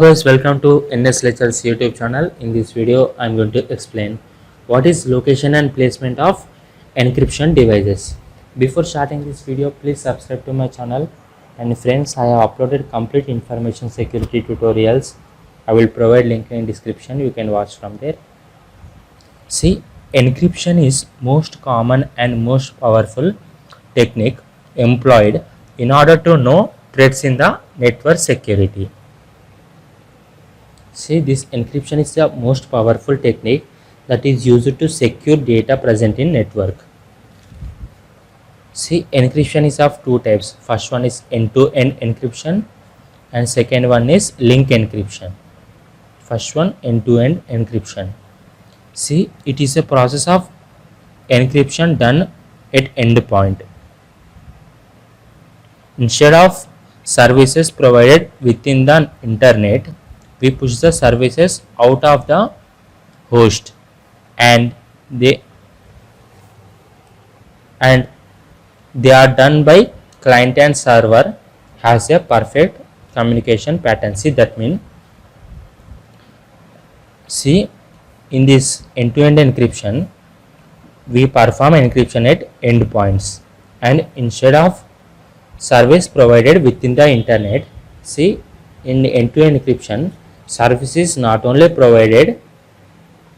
guys, welcome to NS Lectures YouTube channel. In this video I am going to explain what is location and placement of encryption devices. Before starting this video, please subscribe to my channel, and friends, I have uploaded complete information security tutorials. I will provide link in description, you can watch from there. See, encryption is most common and most powerful technique employed in order to know threats in the network security. See, this encryption is the most powerful technique that is used to secure data present in network. See, encryption is of two types. First one is end-to-end encryption and second one is link encryption. First one, end-to-end encryption. See, it is a process of encryption done at endpoint. Instead of services provided within the internet, we push the services out of the host, and they are done by client and server has a perfect communication pattern. See, that means, see, in this end-to-end encryption we perform encryption at endpoints, and instead of service provided within the internet. See, in end-to-end encryption, services not only provided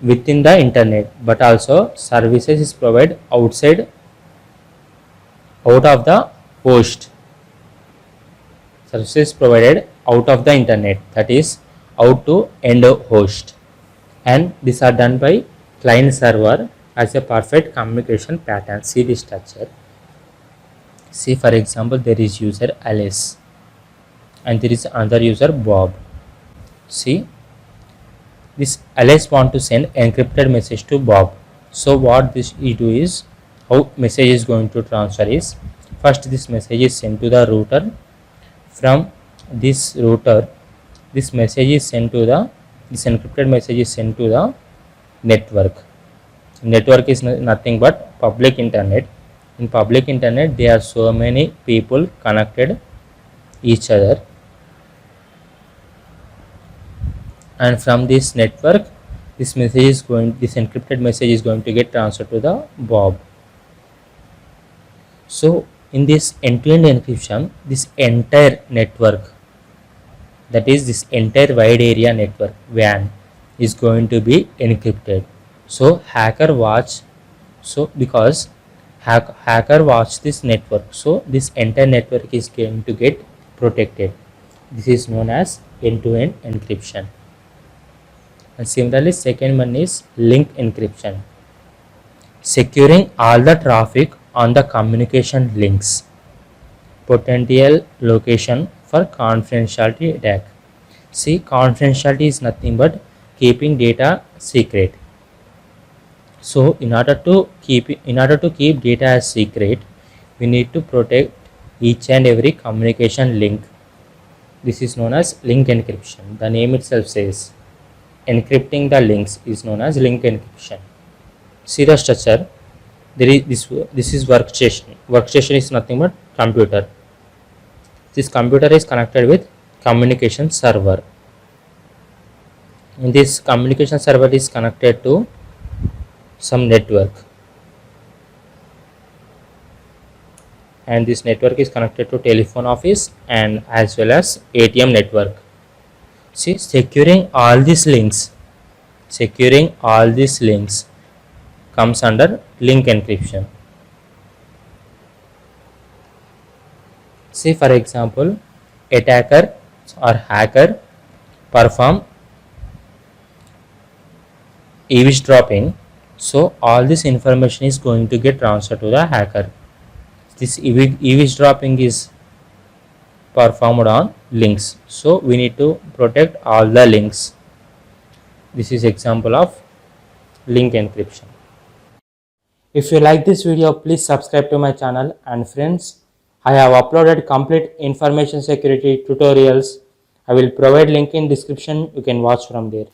within the internet but also services is provided out of the host. Services provided out of the internet, that is out to end host, and these are done by client server as a perfect communication pattern. See the structure. See, for example, there is user Alice and there is another user Bob. See, this Alice want to send encrypted message to Bob. So what this he do is, how message is going to transfer is, first this message is sent to the router. From this router, this message is sent to the, this encrypted message is sent to the network. Network is nothing but public internet. In public internet there are so many people connected each other, and from this network this encrypted message is going to get transferred to the Bob. So in this end-to-end encryption, this entire network, that is this entire wide area network WAN, is going to be encrypted. So hacker watch, so because hacker watch this network, so this entire network is going to get protected. This is known as end-to-end encryption. And similarly, second one is link encryption, securing all the traffic on the communication links, potential location for confidentiality attack. See, confidentiality is nothing but keeping data secret. So in order to keep data as secret, we need to protect each and every communication link. This is known as link encryption. The name itself says encrypting the links is known as link encryption. See the structure. There is this is workstation. Workstation is nothing but computer. This computer is connected with communication server. And this communication server is connected to some network, and this network is connected to telephone office and as well as ATM network. See, securing all these links comes under link encryption. See, for example, attacker or hacker perform eavesdropping, so all this information is going to get transferred to the hacker. This eavesdropping is performed on links, so we need to protect all the links. This is example of link encryption. If you like this video, please subscribe to my channel, and friends, I have uploaded complete information security tutorials. I will provide link in description, you can watch from there.